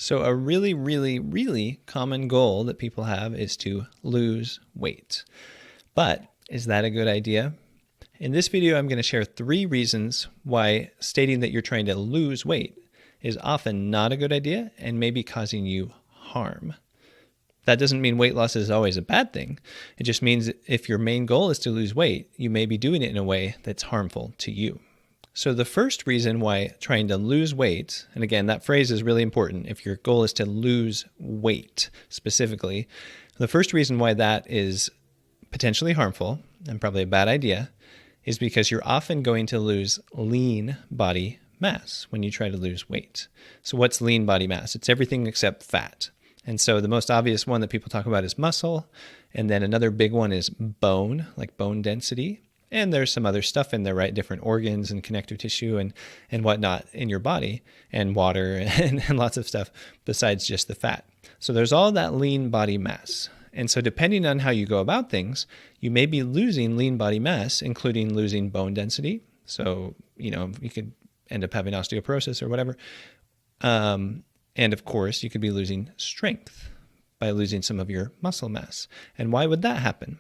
So a really, really, really common goal that people have is to lose weight. But is that a good idea? In this video, I'm going to share 3 reasons why stating that you're trying to lose weight is often not a good idea and may be causing you harm. That doesn't mean weight loss is always a bad thing. It just means if your main goal is to lose weight, you may be doing it in a way that's harmful to you. So the first reason why trying to lose weight, and again, that phrase is really important. If your goal is to lose weight specifically, the first reason why that is potentially harmful and probably a bad idea is because you're often going to lose lean body mass when you try to lose weight. So what's lean body mass? It's everything except fat. And so the most obvious one that people talk about is muscle. And then another big one is bone, like bone density. And there's some other stuff in there, right? Different organs and connective tissue and whatnot in your body, and water and lots of stuff besides just the fat. So there's all that lean body mass. And so depending on how you go about things, you may be losing lean body mass, including losing bone density. So, you could end up having osteoporosis or whatever. And of course, you could be losing strength by losing some of your muscle mass. And why would that happen?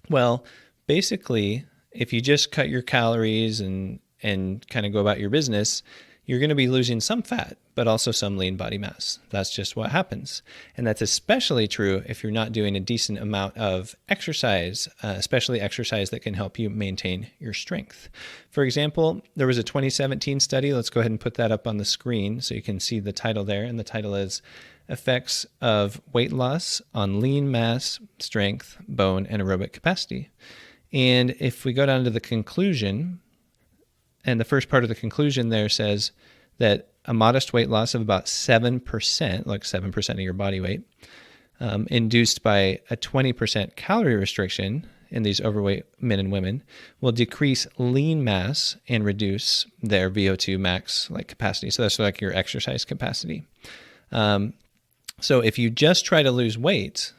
Well, basically, if you just cut your calories and kind of go about your business, you're going to be losing some fat, but also some lean body mass. That's just what happens. And that's especially true if you're not doing a decent amount of exercise, especially exercise that can help you maintain your strength. For example, there was a 2017 study. Let's go ahead and put that up on the screen so you can see the title there. And the title is Effects of Weight Loss on Lean Mass, Strength, Bone, and Aerobic Capacity. And if we go down to the conclusion, and the first part of the conclusion there says that a modest weight loss of about 7%, like 7% of your body weight, induced by a 20% calorie restriction in these overweight men and women, will decrease lean mass and reduce their VO2 max capacity. So that's like your exercise capacity. So if you just try to lose weight,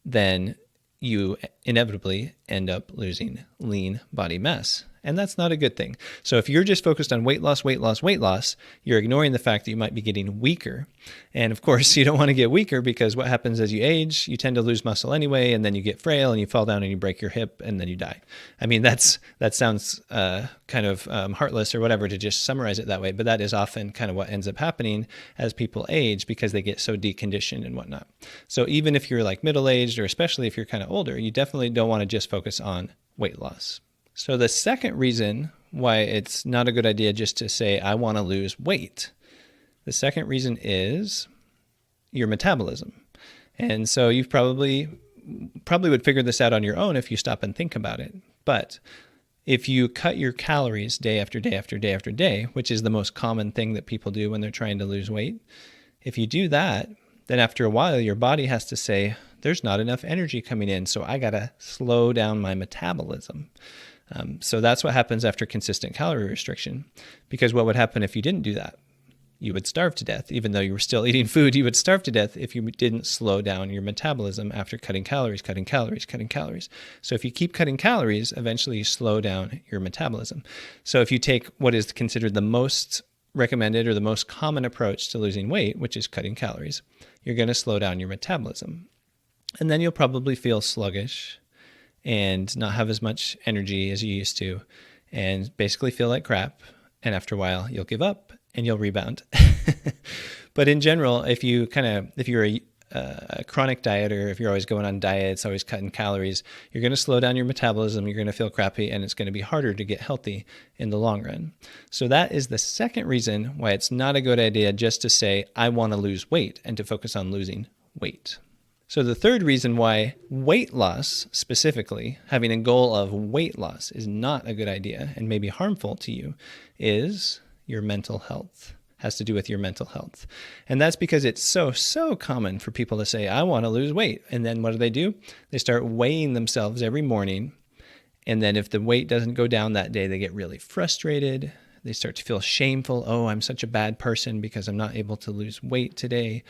then you inevitably end up losing lean body mass. And that's not a good thing. So if you're just focused on weight loss, you're ignoring the fact that you might be getting weaker. And of course, you don't want to get weaker because what happens as you age, you tend to lose muscle anyway, and then you get frail and you fall down and you break your hip and then you die. I mean, that sounds kind of heartless or whatever to just summarize it that way, but that is often kind of what ends up happening as people age because they get so deconditioned and whatnot. So even if you're like middle-aged, or especially if you're kind of older, you definitely don't want to just focus on weight loss. So the second reason why it's not a good idea just to say, I want to lose weight, the second reason is your metabolism. And so you probably would figure this out on your own if you stop and think about it. But if you cut your calories day after day after day after day, which is the most common thing that people do when they're trying to lose weight, if you do that, then after a while, your body has to say, there's not enough energy coming in, so I got to slow down my metabolism. So that's what happens after consistent calorie restriction, because what would happen if you didn't do that? You would starve to death. Even though you were still eating food, you would starve to death if you didn't slow down your metabolism after cutting calories. So if you keep cutting calories, eventually you slow down your metabolism. So if you take what is considered the most recommended or the most common approach to losing weight, which is cutting calories, you're going to slow down your metabolism. And then you'll probably feel sluggish and not have as much energy as you used to, and basically feel like crap. And after a while, you'll give up and you'll rebound. But in general, if you're a chronic dieter, if you're always going on diets, always cutting calories, you're going to slow down your metabolism, you're going to feel crappy, and it's going to be harder to get healthy in the long run. So that is the second reason why it's not a good idea just to say, I want to lose weight, and to focus on losing weight. So the third reason why weight loss, specifically, having a goal of weight loss is not a good idea and may be harmful to you is your mental health. Has to do with your mental health. And that's because it's so common for people to say, I want to lose weight. And then what do? They start weighing themselves every morning. And then if the weight doesn't go down that day, they get really frustrated. They start to feel shameful. Oh, I'm such a bad person because I'm not able to lose weight today,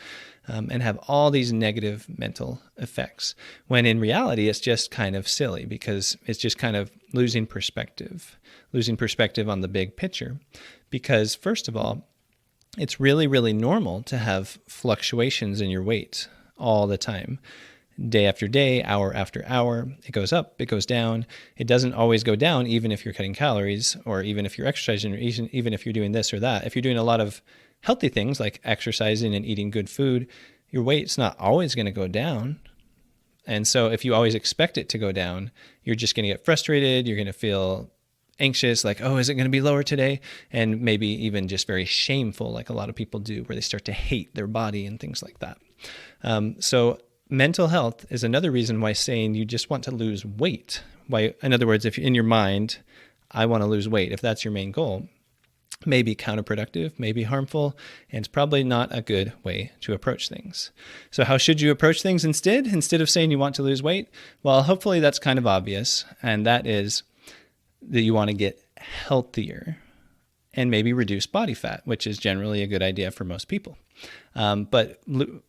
and have all these negative mental effects. When in reality, it's just kind of silly because it's just kind of losing perspective on the big picture. Because first of all, it's really, really normal to have fluctuations in your weight all the time. Day after day, hour after hour, it goes up, it goes down. It doesn't always go down, even if you're cutting calories, or even if you're exercising, or even if you're doing this or that. If you're doing a lot of healthy things like exercising and eating good food, your weight's not always going to go down. And so if you always expect it to go down, you're just going to get frustrated. You're going to feel anxious, like, oh, is it going to be lower today? And maybe even just very shameful, like a lot of people do, where they start to hate their body and things like that. So mental health is another reason why saying you just want to lose weight. Why, in other words, if in your mind, I want to lose weight, if that's your main goal, may be counterproductive, may be harmful, and it's probably not a good way to approach things. So how should you approach things instead of saying you want to lose weight? Well, hopefully that's kind of obvious, and that is that you want to get healthier and maybe reduce body fat, which is generally a good idea for most people. But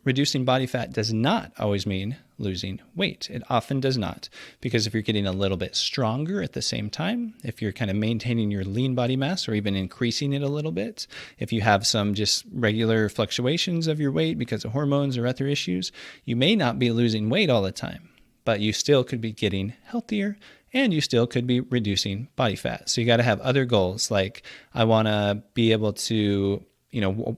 reducing body fat does not always mean losing weight. It often does not, because if you're getting a little bit stronger at the same time, if you're kind of maintaining your lean body mass or even increasing it a little bit, if you have some just regular fluctuations of your weight because of hormones or other issues, you may not be losing weight all the time, but you still could be getting healthier, and you still could be reducing body fat. So you got to have other goals, like I want to be able to,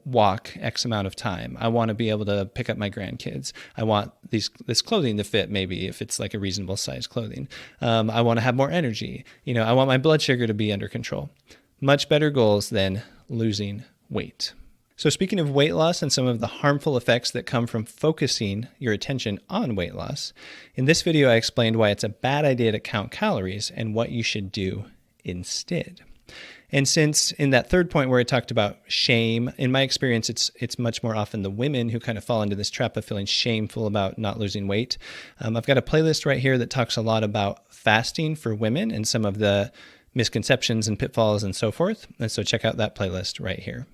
walk X amount of time. I want to be able to pick up my grandkids. I want this clothing to fit, maybe if it's like a reasonable size clothing. I want to have more energy. I want my blood sugar to be under control. Much better goals than losing weight. So speaking of weight loss and some of the harmful effects that come from focusing your attention on weight loss, in this video I explained why it's a bad idea to count calories and what you should do instead. And since in that third point where I talked about shame, in my experience, it's much more often the women who kind of fall into this trap of feeling shameful about not losing weight. I've got a playlist right here that talks a lot about fasting for women and some of the misconceptions and pitfalls and so forth. And so check out that playlist right here.